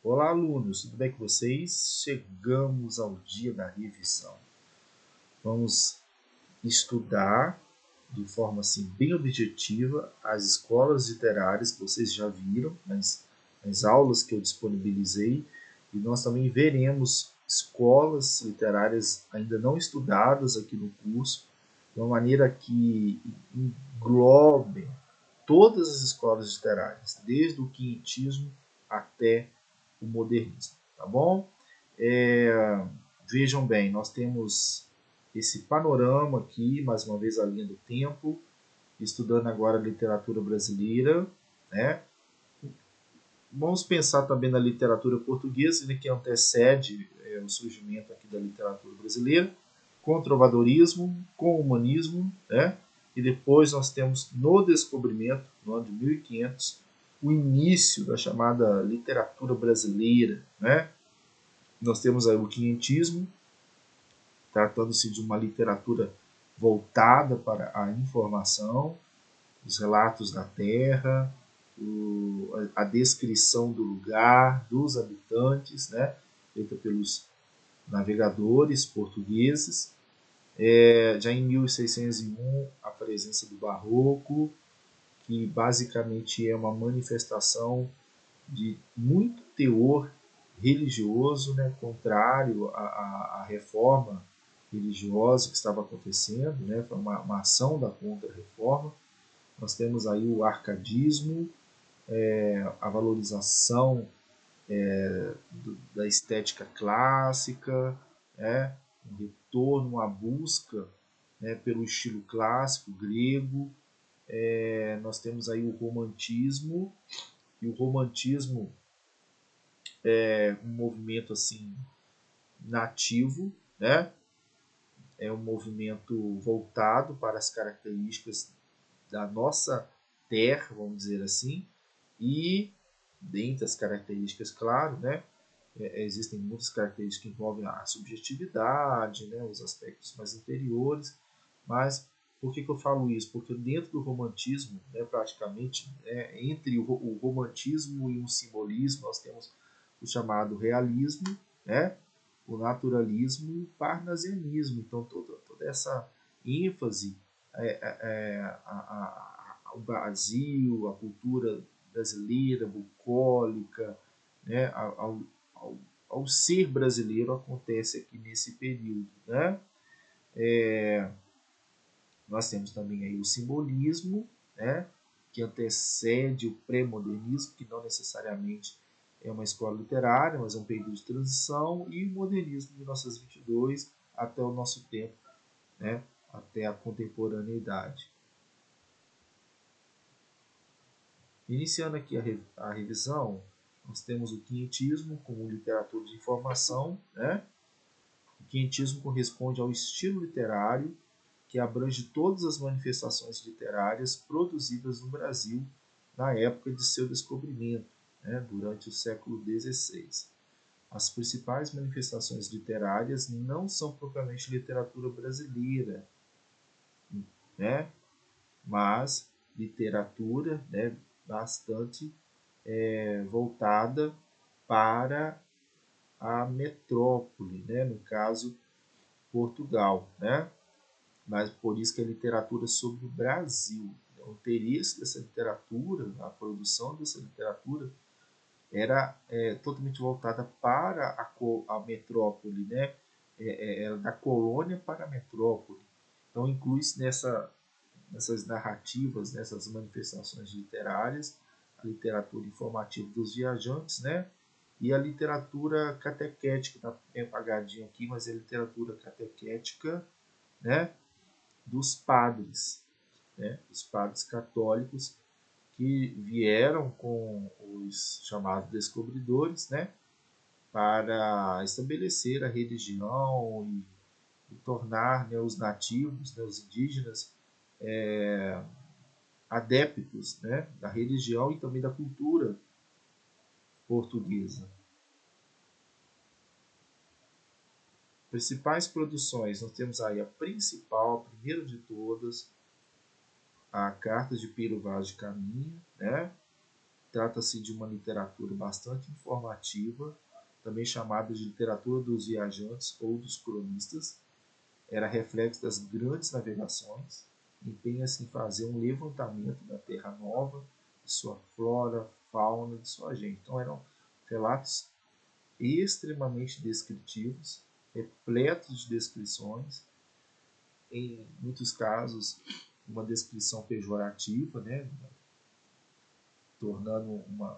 Olá, alunos, tudo bem com vocês? Chegamos ao dia da revisão. Vamos estudar de forma assim, bem objetiva as escolas literárias que vocês já viram nas aulas que eu disponibilizei, e nós também veremos escolas literárias ainda não estudadas aqui no curso, de uma maneira que englobem todas as escolas literárias, desde o quinhentismo até o modernismo, tá bom? Vejam bem, nós temos esse panorama aqui, mais uma vez a linha do tempo, estudando agora a literatura brasileira, né? Vamos pensar também na literatura portuguesa, né, que antecede o surgimento aqui da literatura brasileira, com o trovadorismo, com o humanismo, né? E depois nós temos no descobrimento, no ano de 1500, o início da chamada literatura brasileira, né? Nós temos aí o quinhentismo, tratando-se de uma literatura voltada para a informação, os relatos da terra, a descrição do lugar, dos habitantes, né, feita pelos navegadores portugueses. Já em 1601, a presença do Barroco, que basicamente é uma manifestação de muito teor religioso, né, contrário à reforma religiosa que estava acontecendo, né, foi uma ação da contra-reforma. Nós temos aí o arcadismo, a valorização da estética clássica, né, um retorno, uma busca, né, pelo estilo clássico grego. Nós temos aí o romantismo, e o romantismo é um movimento assim nativo, né? É um movimento voltado para as características da nossa terra, vamos dizer assim, e dentre as características, claro, né, existem muitas características que envolvem a subjetividade, né, os aspectos mais interiores, mas por que eu falo isso? Porque dentro do romantismo, né, praticamente, entre o romantismo e o simbolismo, nós temos o chamado realismo, né, o naturalismo e o parnasianismo. Então, toda essa ênfase ao Brasil, a cultura brasileira, bucólica, né, ao ser brasileiro acontece aqui nesse período, né? Nós temos também aí o simbolismo, né, que antecede o pré-modernismo, que não necessariamente é uma escola literária, mas é um período de transição, e o modernismo de 1922 até o nosso tempo, né, até a contemporaneidade. Iniciando aqui a revisão, nós temos o quinhentismo como literatura de informação, né? O quinhentismo corresponde ao estilo literário que abrange todas as manifestações literárias produzidas no Brasil na época de seu descobrimento, né, durante o século XVI. As principais manifestações literárias não são propriamente literatura brasileira, né, mas literatura, né, bastante voltada para a metrópole, né, no caso Portugal, né? Mas por isso que a literatura sobre o Brasil, o interesse dessa literatura, a produção dessa literatura era totalmente voltada para a metrópole, né? Era da colônia para a metrópole. Então inclui-se nessas narrativas, nessas manifestações literárias, a literatura informativa dos viajantes, né? E a literatura catequética, está bem apagadinho aqui, mas é a literatura catequética, né, dos padres, né, os padres católicos que vieram com os chamados descobridores, né, para estabelecer a religião e tornar, né, os nativos, né, os indígenas, adeptos, né, da religião e também da cultura portuguesa. Principais produções, nós temos aí a principal, a primeira de todas, a Carta de Pero Vaz de Caminha, né? Trata-se de uma literatura bastante informativa, também chamada de literatura dos viajantes ou dos cronistas. Era reflexo das grandes navegações, empenha-se em fazer um levantamento da Terra Nova, de sua flora, fauna, de sua gente. Então eram relatos extremamente descritivos, repletos de descrições, em muitos casos uma descrição pejorativa, né, tornando uma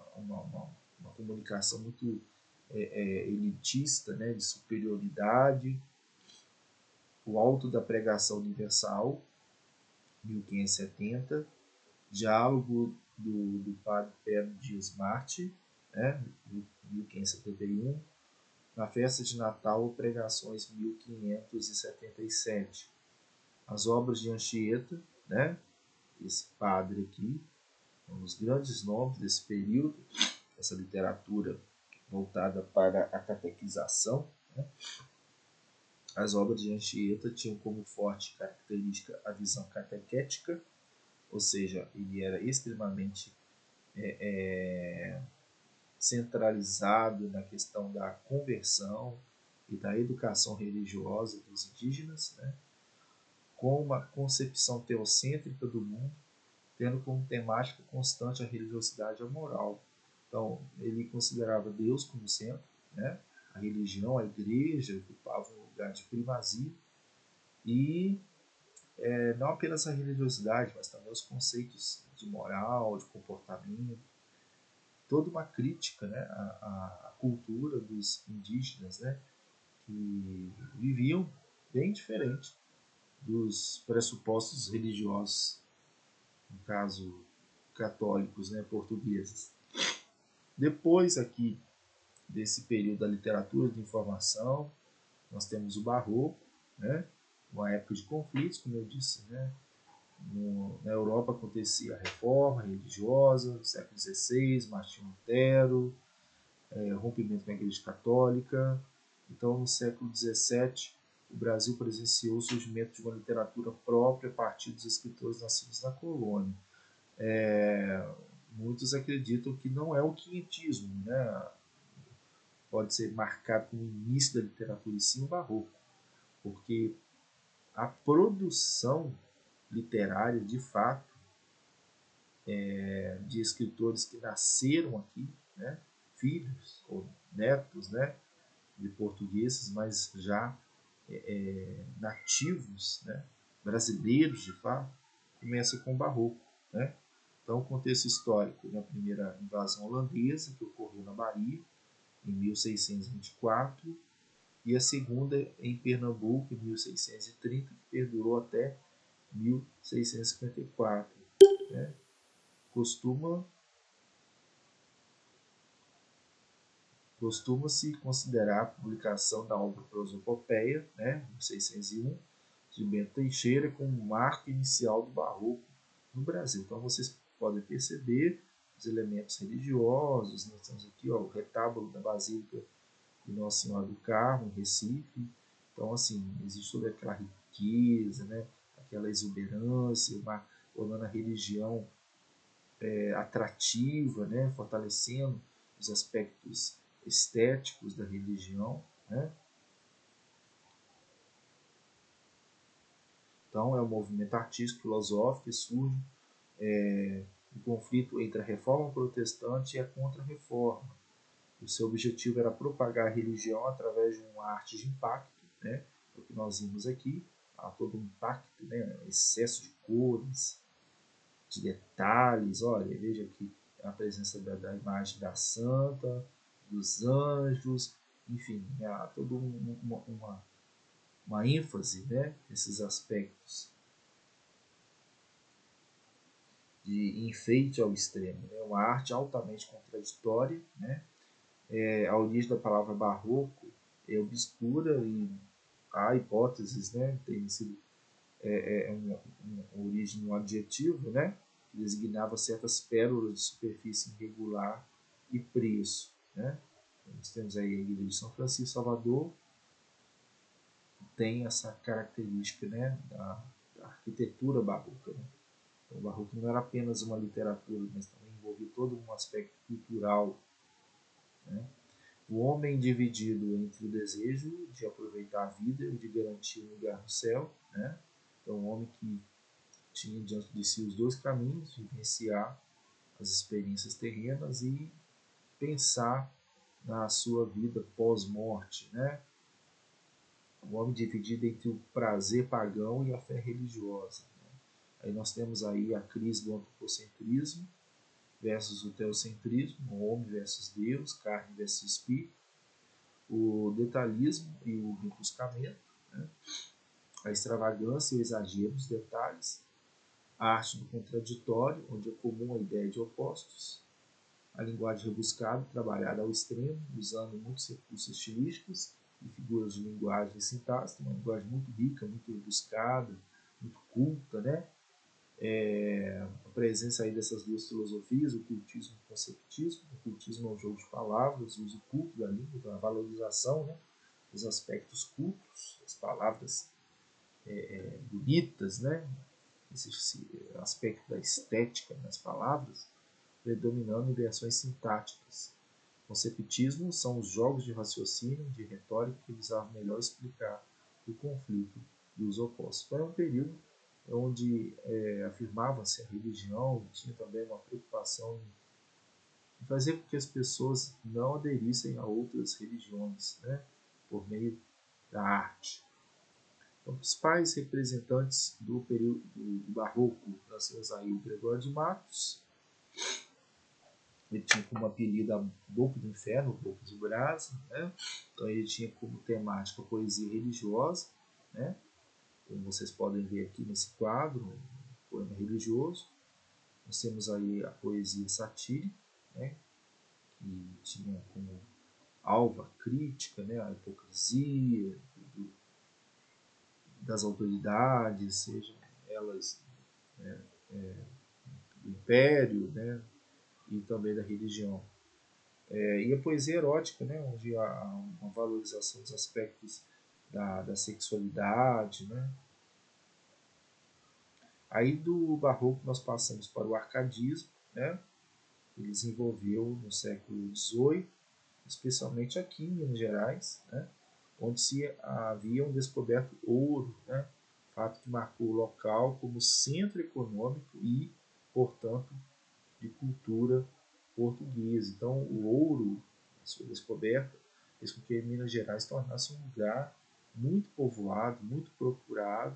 comunicação muito elitista, né, de superioridade. O Alto da Pregação Universal, 1570, Diálogo do Padre Pedro Dias Marte, né, 1571, na Festa de Natal, Pregações, 1577. As obras de Anchieta, né, esse padre aqui, um dos grandes nomes desse período, essa literatura voltada para a catequização, né? As obras de Anchieta tinham como forte característica a visão catequética, ou seja, ele era extremamente centralizado na questão da conversão e da educação religiosa dos indígenas, né? Com uma concepção teocêntrica do mundo, tendo como temática constante a religiosidade e a moral. Então, ele considerava Deus como centro, né? A religião, a igreja, ocupava um lugar de primazia, e não apenas a religiosidade, mas também os conceitos de moral, de comportamento, toda uma crítica, né, à cultura dos indígenas, né, que viviam bem diferente dos pressupostos religiosos, no caso católicos, né, portugueses. Depois aqui desse período da literatura de informação, nós temos o Barroco, né, uma época de conflitos, como eu disse, né. Na Europa acontecia a reforma religiosa, no século XVI, Martinho Lutero, rompimento com a Igreja Católica. Então, no século XVII, o Brasil presenciou o surgimento de uma literatura própria a partir dos escritores nascidos na colônia. Muitos acreditam que não é o quinhentismo, né? Pode ser marcado como o início da literatura, e sim o Barroco, porque a produção literária, de fato, de escritores que nasceram aqui, né, filhos ou netos, né, de portugueses, mas já nativos, né, brasileiros de fato, começa com o Barroco, né? Então, o contexto histórico da primeira invasão holandesa, que ocorreu na Bahia, em 1624, e a segunda em Pernambuco, em 1630, que perdurou até 1654. Né? Costuma-se considerar a publicação da obra Prosopopeia, né, 1601, de Bento Teixeira, como um marco inicial do Barroco no Brasil. Então vocês podem perceber os elementos religiosos. Nós temos aqui o retábulo da Basílica de Nossa Senhora do Carmo, em Recife. Então, assim, existe toda aquela riqueza, né, aquela exuberância, tornando a religião atrativa, né, fortalecendo os aspectos estéticos da religião, né? Então é um movimento artístico, filosófico que surge um conflito entre a reforma protestante e a contra-reforma. O seu objetivo era propagar a religião através de uma arte de impacto, né? O que nós vimos aqui, há todo um impacto, né? Excesso de cores, de detalhes. Olha, veja aqui a presença da imagem da santa, dos anjos, enfim, há toda uma ênfase, né, nesses aspectos de enfeite ao extremo. Né? Uma arte altamente contraditória. Né? A origem da palavra barroco é obscura e há hipóteses, né, tem sido uma origem de um adjetivo, né, que designava certas pérolas de superfície irregular e preço. Né? Nós temos aí a igreja de São Francisco, Salvador, tem essa característica, né, da arquitetura barroca. Né? Então, o barroco não era apenas uma literatura, mas também envolver todo um aspecto cultural, né? O homem dividido entre o desejo de aproveitar a vida e de garantir um lugar no céu, né? Então, um homem que tinha diante de si os dois caminhos, vivenciar as experiências terrenas e pensar na sua vida pós-morte, né? O homem dividido entre o prazer pagão e a fé religiosa. Né? Aí nós temos aí a crise do antropocentrismo versus o teocentrismo, o homem versus Deus, carne versus espírito, o detalhismo e o rebuscamento, né? A extravagância e o exagero dos detalhes, a arte do contraditório, onde é comum a ideia de opostos, a linguagem rebuscada, trabalhada ao extremo, usando muitos recursos estilísticos e figuras de linguagem e sintaxe, uma linguagem muito rica, muito rebuscada, muito culta, né? A presença aí dessas duas filosofias, o cultismo e o conceptismo. O cultismo é um jogo de palavras, o uso culto da língua, a valorização, né, dos aspectos cultos, das palavras bonitas, né, esse aspecto da estética nas palavras, predominando em versões sintáticas. O conceptismo são os jogos de raciocínio, de retórica, que visavam melhor explicar o conflito dos opostos. Foi um período onde afirmava-se a religião, tinha também uma preocupação em fazer com que as pessoas não aderissem a outras religiões, né, por meio da arte. Então, os principais representantes do período do Barroco, nós temos aí o Gregório de Matos. Ele tinha como apelido a Boca do Inferno, Boca de Brasa, né? Então ele tinha como temática a poesia religiosa, né? Como vocês podem ver aqui nesse quadro, um poema religioso. Nós temos aí a poesia satírica, né? Que tinha como alvo a crítica, né? A hipocrisia das autoridades, sejam elas do império, né? E também da religião. E a poesia erótica, né, onde há uma valorização dos aspectos da sexualidade. Né? Aí do barroco nós passamos para o arcadismo, né? Ele desenvolveu no século XVIII, especialmente aqui em Minas Gerais, né? Onde se haviam descoberto ouro, né? Fato que marcou o local como centro econômico e, portanto, de cultura portuguesa. Então, o ouro, a sua descoberta, fez com que Minas Gerais tornasse um lugar muito povoado, muito procurado,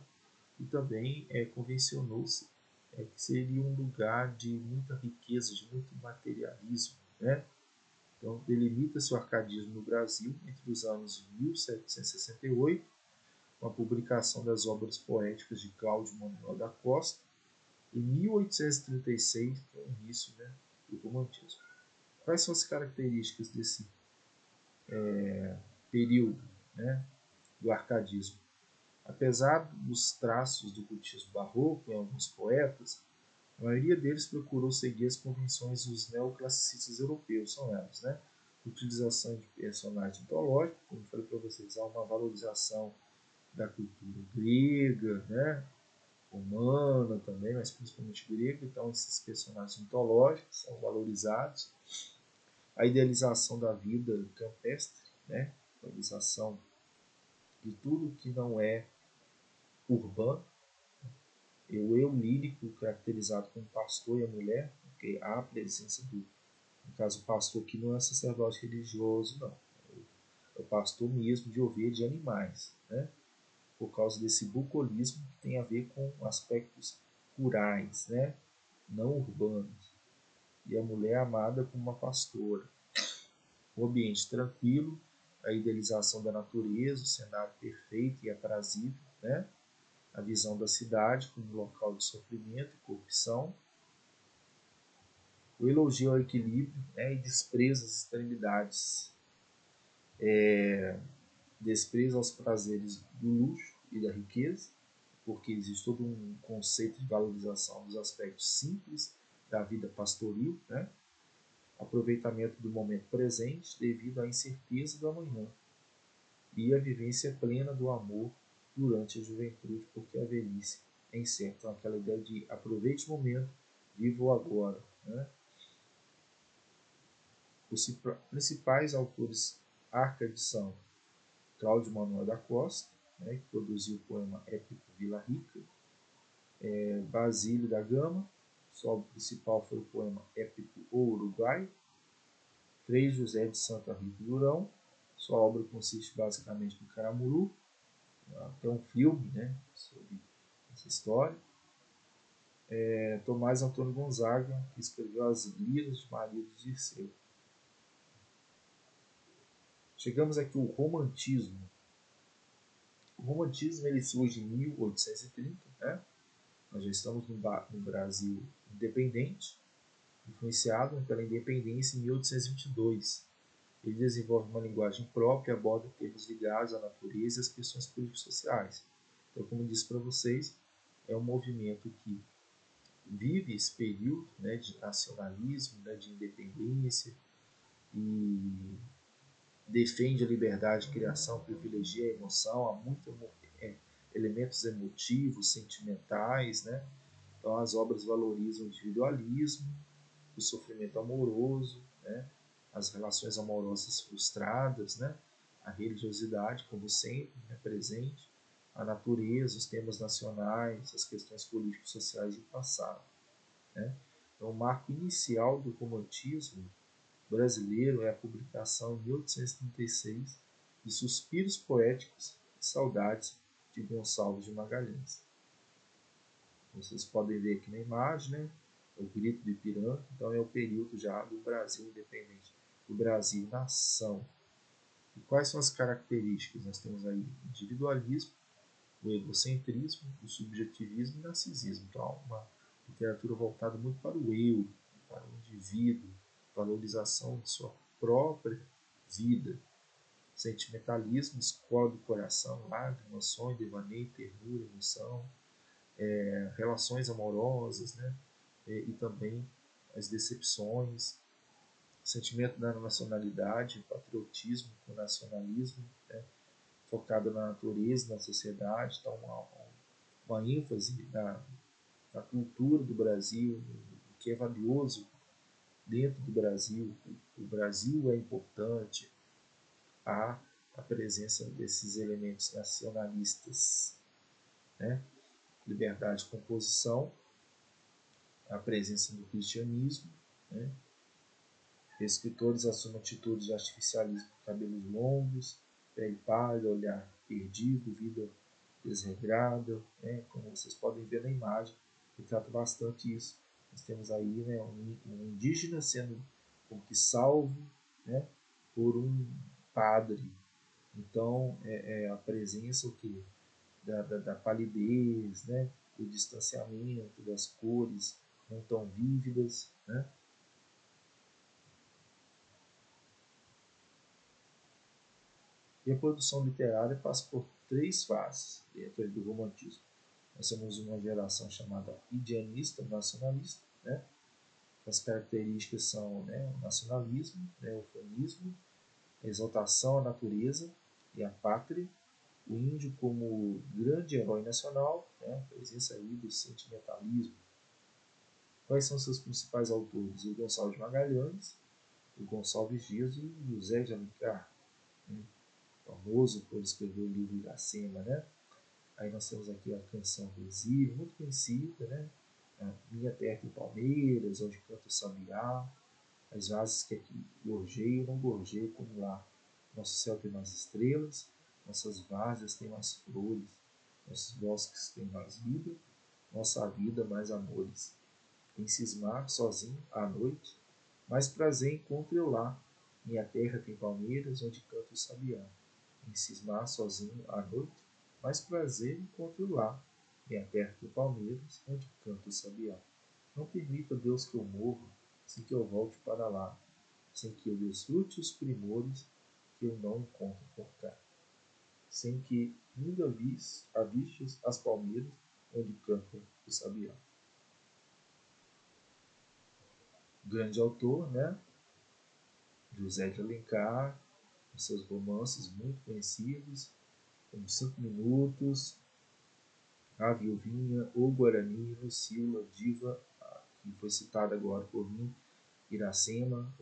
e também convencionou-se que seria um lugar de muita riqueza, de muito materialismo. Né? Então, delimita-se o arcadismo no Brasil entre os anos 1768, com a publicação das obras poéticas de Cláudio Manuel da Costa, e 1836, que é o início, né, do romantismo. Quais são as características desse período, né, do arcadismo? Apesar dos traços do cultismo barroco em alguns poetas, a maioria deles procurou seguir as convenções dos neoclassicistas europeus, são elas, né? Utilização de personagens mitológicos, como falei para vocês, há uma valorização da cultura grega, né? Romana também, mas principalmente grega, então esses personagens mitológicos são valorizados. A idealização da vida campestre, né? A idealização de tudo que não é urbano. O eu lírico caracterizado como pastor e a mulher, porque há a presença do, no caso, o pastor que não é sacerdote religioso, não. É o pastor mesmo de ovelhas, de animais, né? Por causa desse bucolismo que tem a ver com aspectos rurais, né? Não urbanos. E a mulher amada como uma pastora. O ambiente tranquilo, a idealização da natureza, o cenário perfeito e aprazível, né? A visão da cidade como local de sofrimento e corrupção, o elogio ao equilíbrio, né? E desprezo às extremidades, desprezo aos prazeres do luxo e da riqueza, porque existe todo um conceito de valorização dos aspectos simples da vida pastoril, né? Aproveitamento do momento presente devido à incerteza do amanhã e a vivência plena do amor durante a juventude, porque a velhice é incerta. Então, aquela ideia de aproveite o momento, viva o agora. Né? Os principais autores Arcade são Cláudio Manuel da Costa, né, que produziu o poema épico Vila Rica, Basílio da Gama, sua obra principal foi o poema épico O Uruguai, Frei José de Santa Rita Durão, sua obra consiste basicamente no Caramuru, tem um filme, né, sobre essa história. Tomás Antônio Gonzaga, que escreveu As Liras de Maria do Dirceu. Chegamos aqui ao romantismo. O romantismo ele surge em 1830, né? Nós já estamos no Brasil independente, influenciado pela independência em 1822. Ele desenvolve uma linguagem própria e aborda temas ligados à natureza e às questões político-sociais. Então, como eu disse para vocês, é um movimento que vive esse período, né, de nacionalismo, né, de independência, e defende a liberdade de criação, privilegia a emoção, há muitos elementos emotivos, sentimentais, né? Então as obras valorizam o individualismo, o sofrimento amoroso, né? As relações amorosas frustradas, né? A religiosidade, como sempre, é presente, a natureza, os temas nacionais, as questões políticos, sociais do passado, né? Então o marco inicial do romantismo brasileiro é a publicação em 1836 de Suspiros Poéticos e Saudades de Gonçalves de Magalhães. Vocês podem ver aqui na imagem, né? O Grito do Ipiranga, então é o período já do Brasil independente, do Brasil nação. E quais são as características? Nós temos aí o individualismo, o egocentrismo, o subjetivismo e o narcisismo. Então, uma literatura voltada muito para o eu, para o indivíduo, valorização de sua própria vida. Sentimentalismo, escola do coração, lágrimas, sonho, devaneio, ternura, emoção, relações amorosas, né? E também as decepções, sentimento da nacionalidade, patriotismo com nacionalismo, né? Focado na natureza, na sociedade, então uma ênfase na cultura do Brasil, o que é valioso dentro do Brasil. O Brasil é importante, há a presença desses elementos nacionalistas, né? Liberdade de composição, a presença do cristianismo, né? Escritores assumem atitudes de artificialismo, cabelos longos, pele pálida, olhar perdido, vida desregrada, né? Como vocês podem ver na imagem, retrata bastante isso. Nós temos aí, né, um indígena sendo como que salvo, né, por um padre. Então, a presença o quê? Da palidez, né, do distanciamento, das cores não tão vívidas, né? E a produção literária passa por três fases dentro do romantismo. Nós temos uma geração chamada idealista, nacionalista, né? As características são, né, o nacionalismo, né, o fanismo, a exaltação à natureza e à pátria, o índio como grande herói nacional, né, a presença aí do sentimentalismo. Quais são seus principais autores? O Gonçalves de Magalhães, o Gonçalves Dias e o José de Alencar, né, famoso por escrever o livro Iracema, né? Aí nós temos aqui a canção do Exílio, muito conhecida, né? A Minha Terra em Palmeiras, Onde Canta o Sabiá, as vases que aqui gorjeiam, não gorjeiam como lá. Nosso céu tem mais estrelas, nossas várzeas têm mais flores, nossos bosques têm mais vida, nossa vida mais amores. Em cismar, sozinho, à noite, mais prazer encontro eu lá. Minha terra tem palmeiras, onde canta o sabiá. Em cismar, sozinho, à noite, mais prazer encontro eu lá. Minha terra tem palmeiras, onde canta o sabiá. Não permita, Deus, que eu morra, sem que eu volte para lá, sem que eu desfrute os primores que eu não encontro por cá, sem que nunca avistes as palmeiras onde canta o sabiá. Grande autor, né? José de Alencar, com seus romances muito conhecidos, como 5 Minutos, A Viuvinha, O Guarani, Lucila, Diva, que foi citada agora por mim, Iracema,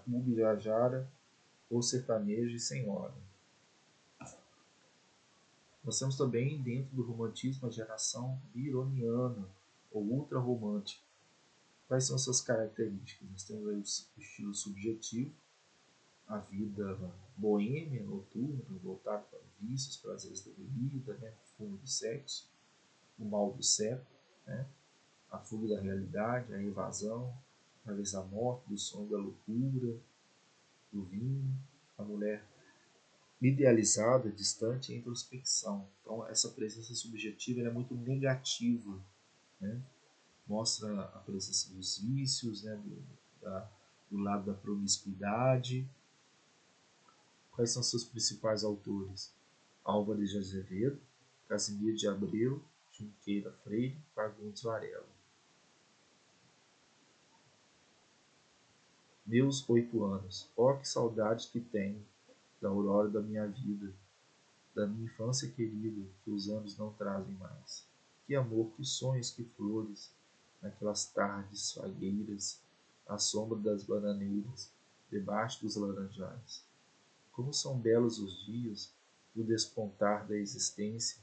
Ubirajara ou sertanejo e senhora. Nós temos também, dentro do romantismo, a geração byroniana ou ultrarromântica. Quais são suas características? Nós temos aí o estilo subjetivo, a vida boêmia, noturna, voltada para vícios, prazeres da bebida, né? O fumo do sexo, o mal do século, né? A fuga da realidade, a evasão, talvez a morte, do sonho da loucura, do vinho, a mulher idealizada, distante e a introspecção. Então, essa presença subjetiva é muito negativa, né? Mostra a presença dos vícios, né? Do lado da promiscuidade. Quais são seus principais autores? Álvares de Azevedo, Casimiro de Abreu, Junqueira Freire, Fagundes Varela. Meus 8 anos. Oh, que saudade que tenho da aurora da minha vida, da minha infância querida, que os anos não trazem mais. Que amor, que sonhos, que flores, naquelas tardes fagueiras, à sombra das bananeiras, debaixo dos laranjais. Como são belos os dias, o despontar da existência,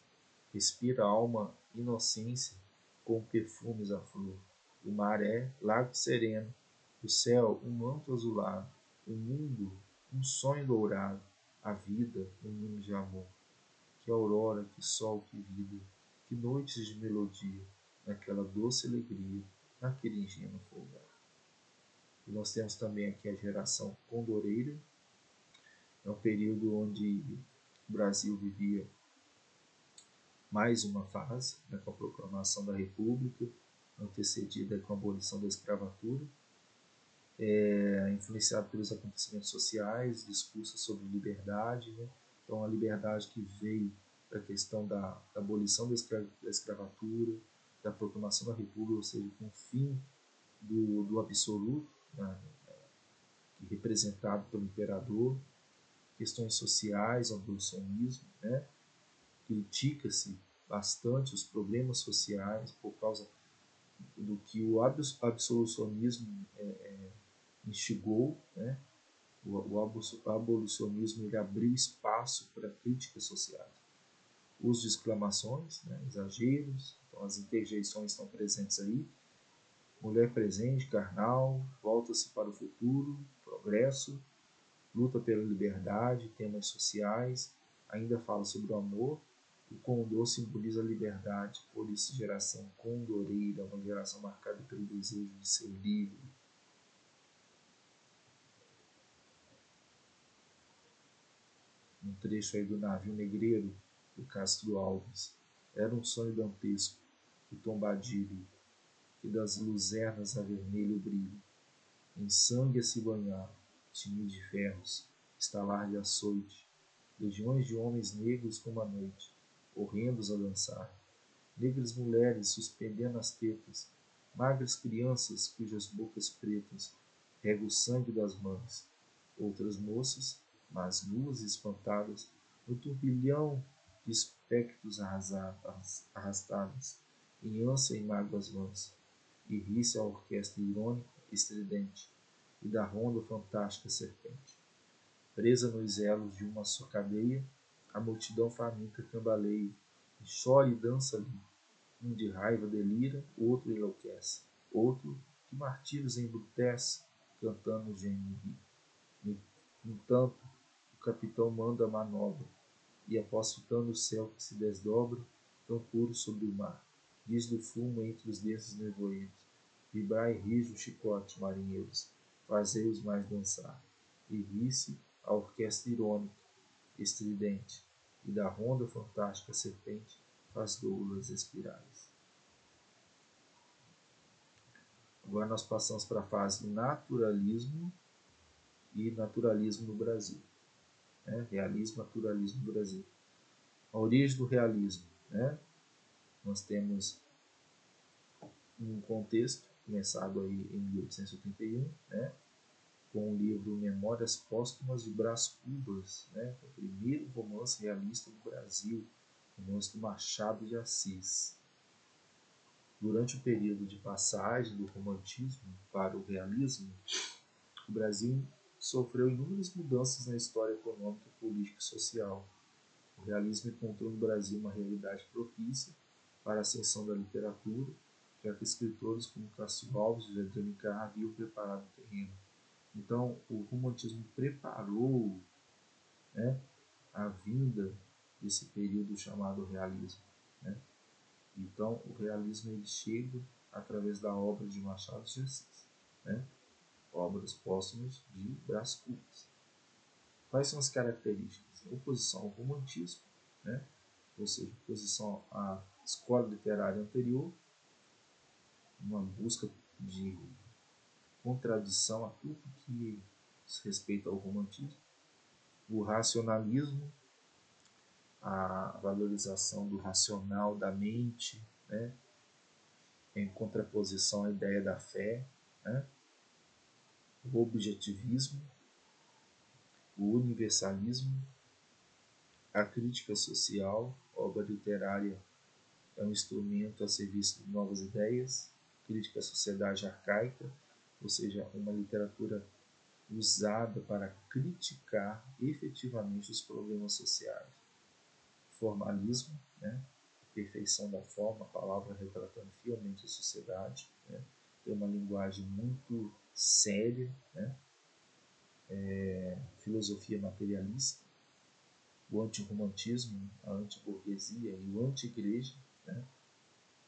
respira a alma inocência, com perfumes à flor. O mar é lago sereno, o céu um manto azulado, o mundo um sonho dourado, a vida um hino de amor. Que aurora, que sol, que vida, que noites de melodia, naquela doce alegria, naquele ingênuo folgar. E nós temos também aqui a geração condoreira. É um período onde o Brasil vivia mais uma fase, né, com a proclamação da República, antecedida com a abolição da escravatura, influenciado pelos acontecimentos sociais, discursos sobre liberdade, né? Então a liberdade que veio da questão da abolição da escravatura, da proclamação da República, ou seja, com o fim do absoluto, né, representado pelo imperador, questões sociais, o abolicionismo, né? Critica-se bastante os problemas sociais por causa do que o absolucionismo instigou, né? O abolicionismo ele abriu espaço para críticas sociais. Uso de exclamações, né? Exageros, então as interjeições estão presentes aí. Mulher presente, carnal, volta-se para o futuro, progresso, luta pela liberdade, temas sociais, ainda fala sobre o amor. O condor simboliza a liberdade, por isso geração condoreira, uma geração marcada pelo desejo de ser livre. Um trecho aí do Navio Negreiro, do Castro Alves. Era um sonho dantesco, o tombadilho, que das luzernas a vermelho brilho, em sangue a se banhar, tinir de ferros, estalar de açoite, legiões de homens negros como a noite, horrendos a dançar, negras mulheres suspendendo as tetas, magras crianças cujas bocas pretas regam o sangue das mães, outras moças, mas nuas e espantadas, no turbilhão de espectros arrastadas, em ânsia e mágoas vãs, e ri-se a orquestra irônica, estridente, e da ronda fantástica serpente. Presa nos elos de uma só cadeia, a multidão faminta cambaleia, e chora e dança ali. Um de raiva delira, o outro enlouquece, outro que martírios embrutece, cantando o gênio ri. No entanto, o capitão manda a manobra, e após fitando o céu que se desdobra, tão puro sobre o mar, diz do fumo entre os densos nevoeiros, vibrai rijo o chicote, marinheiros, fazei-os mais dançar, e ri-se a orquestra irônica, estridente, e da ronda fantástica serpente faz doulas espirais. Agora nós passamos para a fase naturalismo e naturalismo no Brasil. Né? Realismo, naturalismo no Brasil. A origem do realismo. Né? Nós temos um contexto, começado aí em 1881, né? Com o livro Memórias Póstumas de Brás Cubas, né? O primeiro romance realista do Brasil, romance do Machado de Assis. Durante o período de passagem do romantismo para o realismo, o Brasil sofreu inúmeras mudanças na história econômica, política e social. O realismo encontrou no Brasil uma realidade propícia para a ascensão da literatura, já que escritores como Cássio Alves e José de Alencar haviam preparado o terreno. Então, o romantismo preparou, né, a vinda desse período chamado realismo, né? Então, o realismo ele chega através da obra de Machado de Assis, né? Obras póstumas de Brás Cubas. Quais são as características? Oposição ao romantismo, né? Ou seja, oposição à escola literária anterior, uma busca de contradição a tudo que diz respeito ao romantismo, o racionalismo, a valorização do racional da mente, né? Em contraposição à ideia da fé, né? O objetivismo, o universalismo, a crítica social, obra literária é um instrumento a serviço de novas ideias, crítica à sociedade arcaica, ou seja, uma literatura usada para criticar efetivamente os problemas sociais. Formalismo, né? Perfeição da forma, a palavra retratando fielmente a sociedade, né? Tem uma linguagem muito séria, né? Filosofia materialista, o antirromantismo, a antiburguesia e o anti-igreja, né?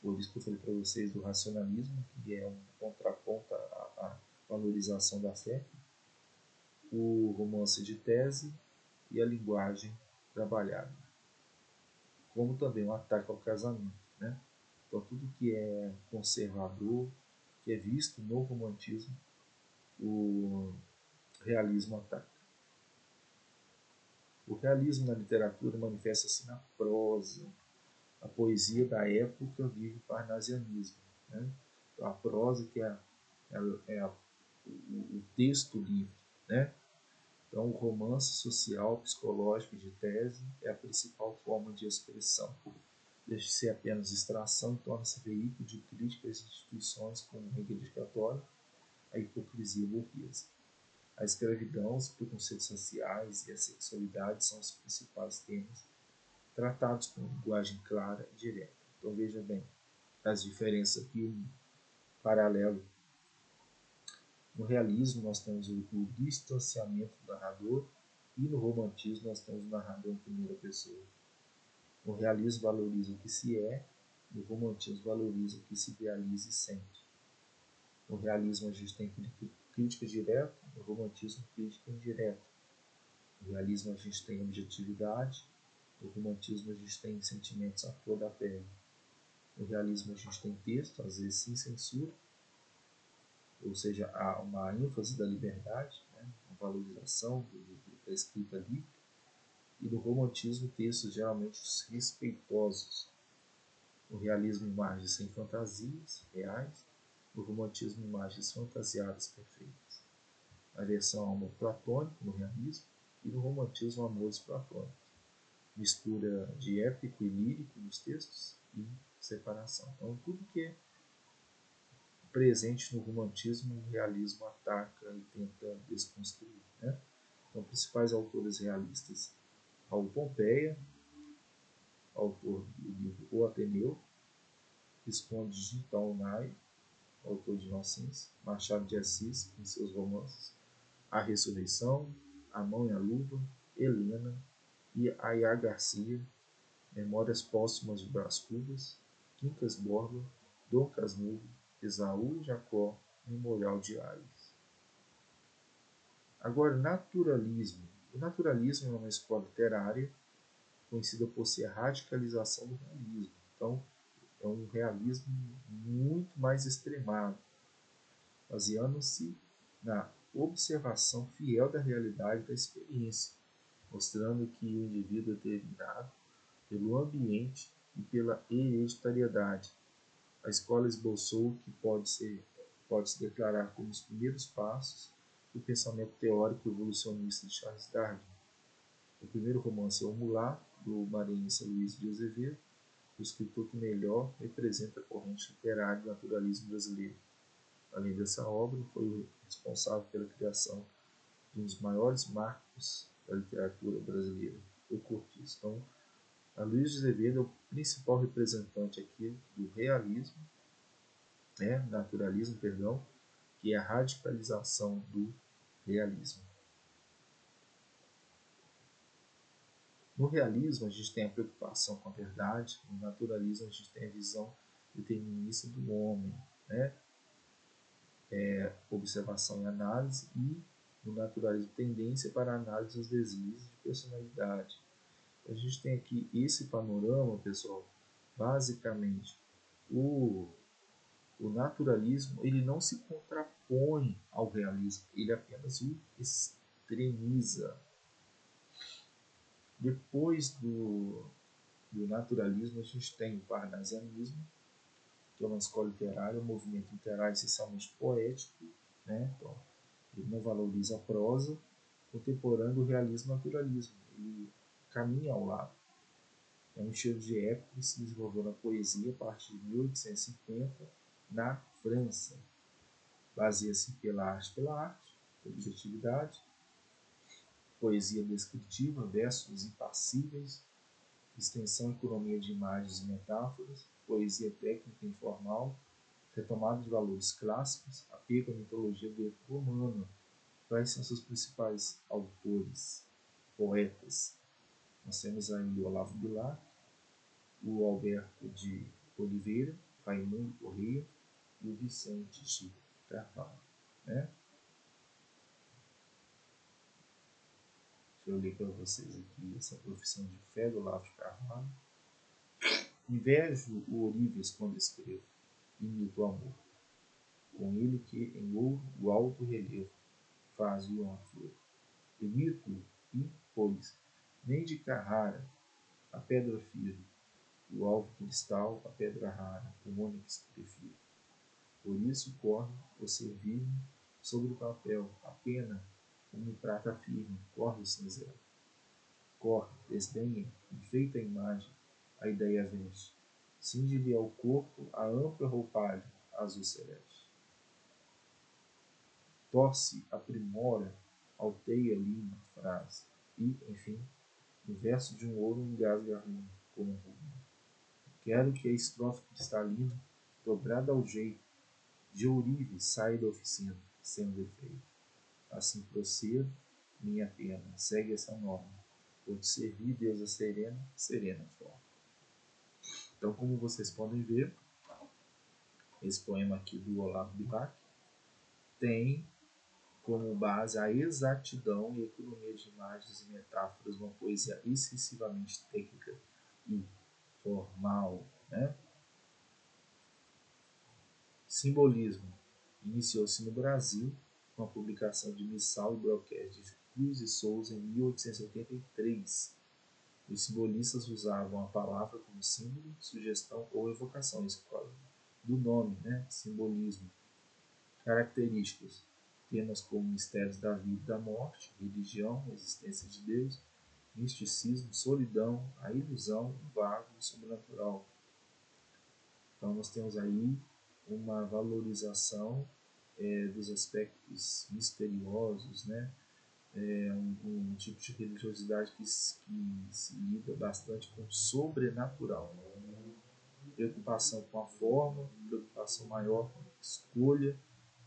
Por isso que eu falei para vocês do racionalismo, que é um contraponto à valorização da fé, o romance de tese e a linguagem trabalhada, como também um ataque ao casamento, né? Então tudo que é conservador, que é visto no romantismo, o realismo ataca. O realismo na literatura manifesta-se na prosa. A poesia da época vive parnasianismo, né? Então, a prosa que o texto livre, né? Então, o romance social, psicológico de tese é a principal forma de expressão. Deixa de ser apenas distração e torna-se veículo de crítica às instituições como a Igreja Católica, a hipocrisia burguesa. A escravidão, os preconceitos raciais e a sexualidade são os principais temas tratados com linguagem clara e direta. Então veja bem as diferenças aqui, um paralelo. No realismo nós temos o distanciamento do narrador e no romantismo nós temos o narrador em primeira pessoa. O realismo valoriza o que se é, e o romantismo valoriza o que se idealiza e sente. No realismo a gente tem crítica direta, no romantismo crítica indireta. No realismo a gente tem objetividade, no romantismo a gente tem sentimentos à flor da pele. No realismo a gente tem texto, às vezes sem censura, ou seja, há uma ênfase da liberdade, né? Uma valorização da escrita livre. E no romantismo, textos geralmente respeitosos. No realismo, imagens sem fantasias reais. No romantismo, imagens fantasiadas perfeitas. A versão amor platônico no realismo e no romantismo, amores platônicos. Mistura de épico e lírico nos textos e separação. Então, tudo que é presente no romantismo, o realismo ataca e tenta desconstruir, né? Então, principais autores realistas: Raul Pompeia, autor do livro O Ateneu; Visconde de Taunay, autor de Inocência; Machado de Assis, em seus romances A Ressurreição, A Mão e a Luva, Helena; e Ayá Garcia, Memórias Póstumas de Brás Cubas, Quincas Borba, Dom Casmurro, Esaú e Jacó, Memorial de Ares. Agora, naturalismo. O naturalismo é uma escola literária conhecida por ser a radicalização do realismo. Então, é um realismo muito mais extremado, baseando-se na observação fiel da realidade da experiência, mostrando que o indivíduo é determinado pelo ambiente e pela hereditariedade. A escola esboçou o que pode se declarar como os primeiros passos do pensamento teórico evolucionista de Charles Darwin. O primeiro romance é O Mulá, do maranhense Luiz de Azevedo, o escritor que melhor representa a corrente literária do naturalismo brasileiro. Além dessa obra, foi o responsável pela criação de um dos maiores marcos da literatura brasileira, o Cortiço. Então, Aloysio de Azevedo é o principal representante aqui do realismo, naturalismo, perdão, que é a radicalização do realismo. No realismo, a gente tem a preocupação com a verdade, no naturalismo, a gente tem a visão determinista do homem, observação e análise, e no naturalismo, tendência para a análise dos deslizes de personalidade. A gente tem aqui esse panorama, pessoal, basicamente, o naturalismo ele não se contrapõe ao realismo, ele apenas o extremiza. Depois do naturalismo, a gente tem o parnasianismo, que é uma escola literária, um movimento literário essencialmente poético, então, ele não valoriza a prosa, contemporâneo do realismo e naturalismo, ele caminha ao lado. É um estilo de época que se desenvolveu na poesia a partir de 1850 na França. Baseia-se pela arte, objetividade, poesia descritiva, versos impassíveis, extensão e economia de imagens e metáforas, poesia técnica informal, retomada de valores clássicos, apego à mitologia greco-romana. Quais são seus principais autores, poetas? Nós temos aí o Olavo Bilac, o Alberto de Oliveira, Raimundo Corrêa e o Vicente de Carvalho. Deixa eu ler para vocês aqui essa profissão de fé do Olavo de Carvalho. Invejo o Ourives quando escrevo, imito o amor. Com ele que em ouro o alto relevo faz o uma flor. Imito-o e, pois, nem de Carrara a pedra firme, o alvo cristal, a pedra rara, o ônix prefiro. Por isso corre o servir-me sobre o papel, a pena, como prata firme, corre o cinzel. Corre, desdenha, enfeita a imagem, a ideia veste. Cinge-lhe ao corpo a ampla roupagem, azul celeste. Torce, aprimora, alteia, lima, frase. E, enfim, no verso de um ouro engasga a rima, como um rubim. Quero que a estrofe cristalina, dobrada ao jeito, de ourives saia da oficina, sem defeito. Assim procedo, minha pena, segue essa norma. Por te servir, deusa serena, serena forma. Então, como vocês podem ver, esse poema aqui do Olavo Bilac tem como base a exatidão e economia de imagens e metáforas, uma poesia excessivamente técnica e formal. Simbolismo. Iniciou-se no Brasil com a publicação de Missal e Broquete de Cruz e Souza em 1883. Os simbolistas usavam a palavra como símbolo, sugestão ou evocação, escola do nome, simbolismo. Características: temas como mistérios da vida e da morte, religião, existência de Deus, misticismo, solidão, a ilusão, o vago e o sobrenatural. Então nós temos aí uma valorização dos aspectos misteriosos, um tipo de religiosidade que se lida bastante com o sobrenatural. Preocupação com a forma, preocupação maior com a escolha,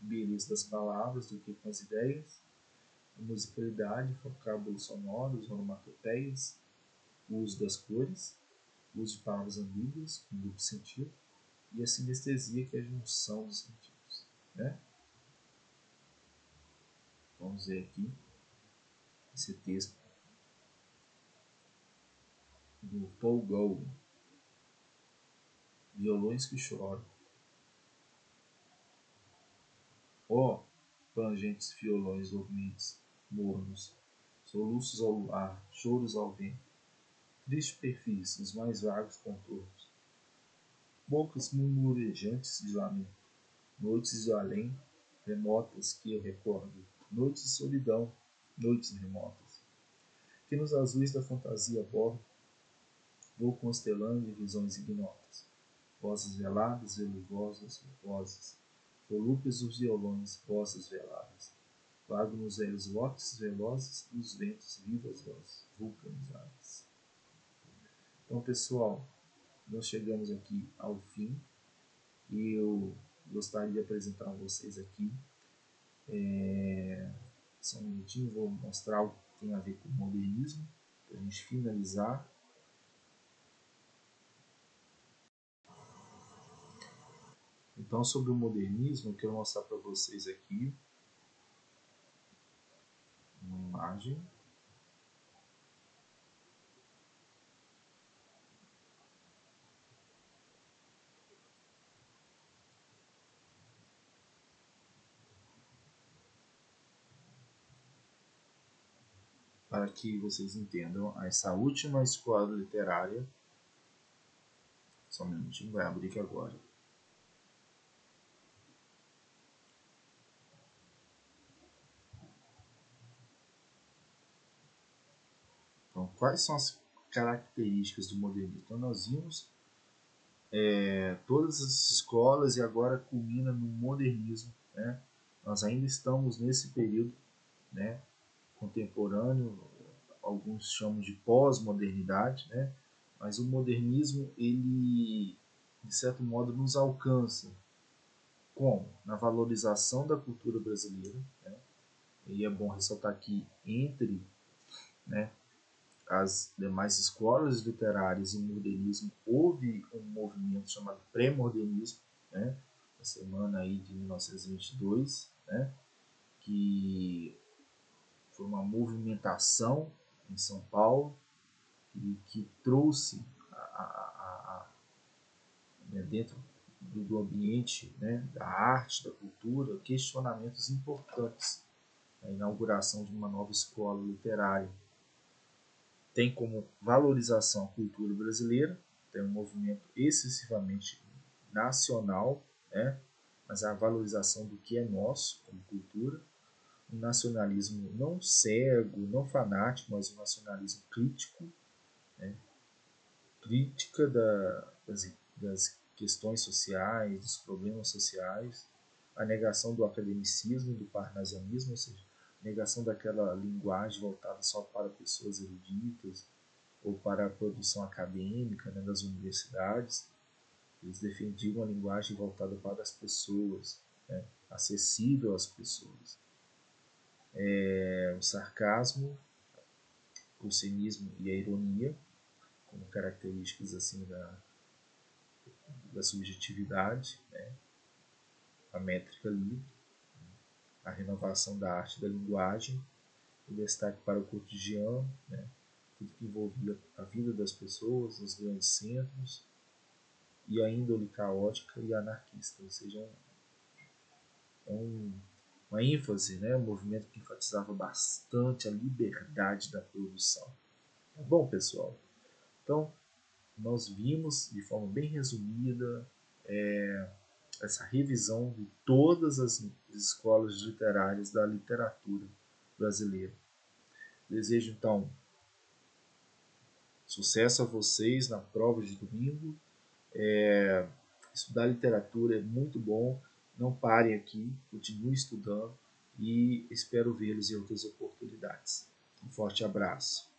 beleza das palavras do que com as ideias, a musicalidade, vocábulos sonoros, onomatopeias, o uso das cores, o uso de palavras ambíguas, com duplo sentido, e a sinestesia, que é a junção dos sentidos. Vamos ver aqui esse texto do Paul Gauguin. Violões que choram. Ó, plangentes violões dormentes, mornos, soluços ao luar, choros ao vento, tristes perfis, os mais vagos contornos, bocas murmurejantes de lamento, noites de além, remotas que eu recordo, noites de solidão, noites remotas, que nos azuis da fantasia bordo, vou constelando de visões ignotas. Vozes veladas, veluvosas, vozes, volúpios os violões, vozes veladas. Vago nos velhos vórtices velozes dos ventos vivas vozes vulcanizadas. Então, pessoal, nós chegamos aqui ao fim e eu gostaria de apresentar a vocês aqui. Só um minutinho, vou mostrar o que tem a ver com o modernismo, para a gente finalizar. Então, sobre o modernismo, eu quero mostrar para vocês aqui uma imagem. Para que vocês entendam essa última escola literária. Só um minutinho, vai abrir aqui agora. Então, quais são as características do modernismo? Então, nós vimos todas as escolas e agora culmina no modernismo, né? Nós ainda estamos nesse período, né, contemporâneo, alguns chamam de pós-modernidade, né? Mas o modernismo, ele, de certo modo, nos alcança. Como? Na valorização da cultura brasileira, né? E é bom ressaltar que entre, né, as demais escolas literárias e o modernismo houve um movimento chamado pré-modernismo, né, na semana aí de 1922, né, que foi uma movimentação em São Paulo que trouxe dentro do ambiente, né, da arte, da cultura, questionamentos importantes. A inauguração de uma nova escola literária tem como valorização a cultura brasileira, tem um movimento excessivamente nacional, né, mas a valorização do que é nosso como cultura, um nacionalismo não cego, não fanático, mas um nacionalismo crítico, né, crítica das questões sociais, dos problemas sociais, a negação do academicismo, do parnasianismo, ou seja, negação daquela linguagem voltada só para pessoas eruditas ou para a produção acadêmica, né, das universidades. Eles defendiam a linguagem voltada para as pessoas, né, acessível às pessoas. O sarcasmo, o cinismo e a ironia como características assim da subjetividade, né, a métrica livre, a renovação da arte e da linguagem, o destaque para o cotidiano, né, tudo que envolvia a vida das pessoas nos grandes centros, e a índole caótica e anarquista, ou seja, uma ênfase, né, um movimento que enfatizava bastante a liberdade da produção. Tá bom, pessoal? Então, nós vimos de forma bem resumida essa revisão de todas as escolas literárias da literatura brasileira. Desejo, então, sucesso a vocês na prova de domingo. Estudar literatura é muito bom. Não parem aqui, continue estudando e espero vê-los em outras oportunidades. Um forte abraço.